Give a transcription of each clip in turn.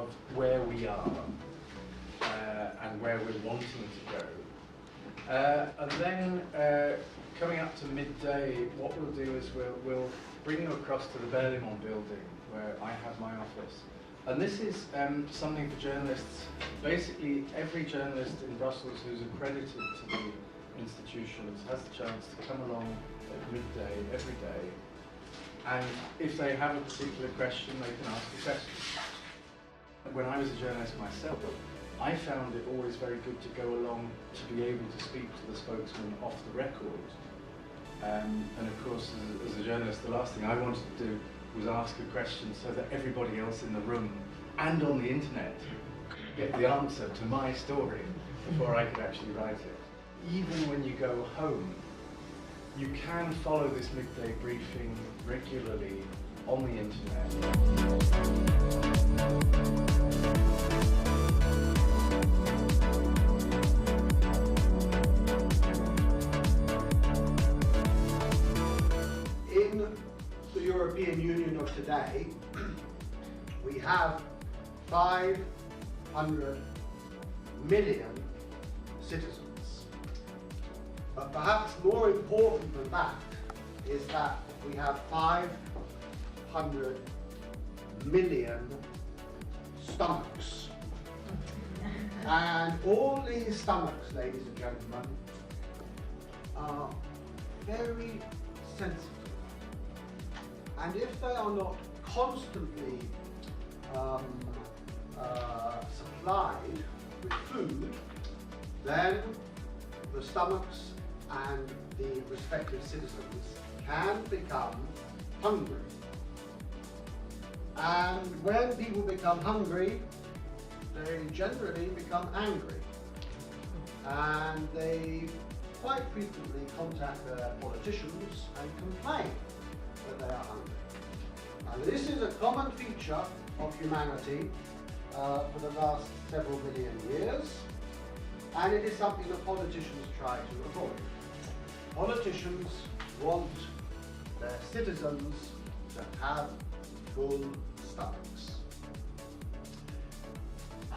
of where we are and where we're wanting to go. And then coming up to midday, what we'll do is we'll bring you across to the Berlaymont building where I have my office. And this is something for journalists. Basically, every journalist in Brussels who's accredited to the institutions has the chance to come along at midday every day. And if they have a particular question, they can ask a question. When I was a journalist myself, I found it always very good to go along to be able to speak to the spokesman off the record. And of course, as a journalist, the last thing I wanted to do was ask a question so that everybody else in the room and on the internet could get the answer to my story before I could actually write it. Even when you go home, you can follow this midday briefing regularly on the internet. The European Union of today, we have 500 million citizens. But perhaps more important than that is that we have 500 million stomachs. And all these stomachs, ladies and gentlemen, are very sensitive. And if they are not constantly supplied with food, then the stomachs and the respective citizens can become hungry. And when people become hungry, they generally become angry. And they quite frequently contact their politicians and complain that they are hungry. And this is a common feature of humanity for the last several million years, and it is something that politicians try to avoid. Politicians want their citizens to have full stomachs.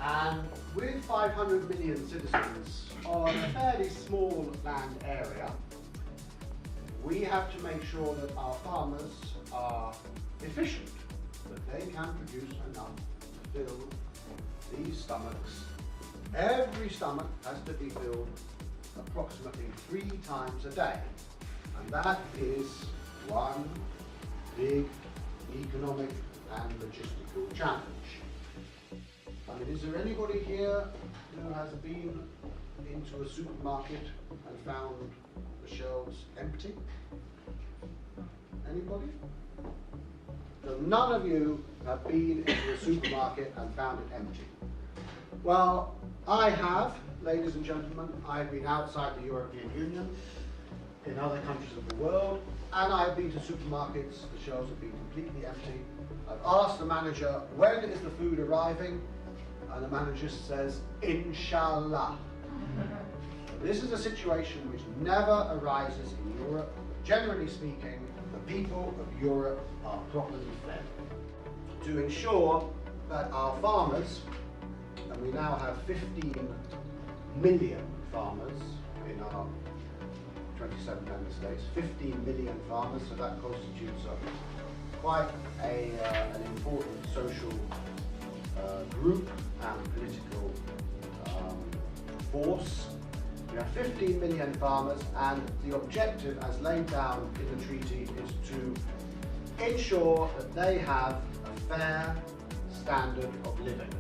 And with 500 million citizens on a fairly small land area, we have to make sure that our farmers are efficient, that they can produce enough to fill these stomachs. Every stomach has to be filled approximately 3 times a day. And that is one big economic and logistical challenge. I mean, is there anybody here who has been into a supermarket and found the shelves empty? Anybody? So none of you have been into a supermarket and found it empty. Well, I have, ladies and gentlemen. I've been outside the European Union, in other countries of the world, and I've been to supermarkets, the shelves have been completely empty. I've asked the manager, when is the food arriving? And the manager says, Inshallah. This is a situation which never arises in Europe. Generally speaking, the people of Europe are properly fed. To ensure that our farmers, and we now have 15 million farmers in our 27 member states, 15 million farmers, so that constitutes quite an important social group and political force. We have 15 million farmers, and the objective as laid down in the treaty is to ensure that they have a fair standard of living.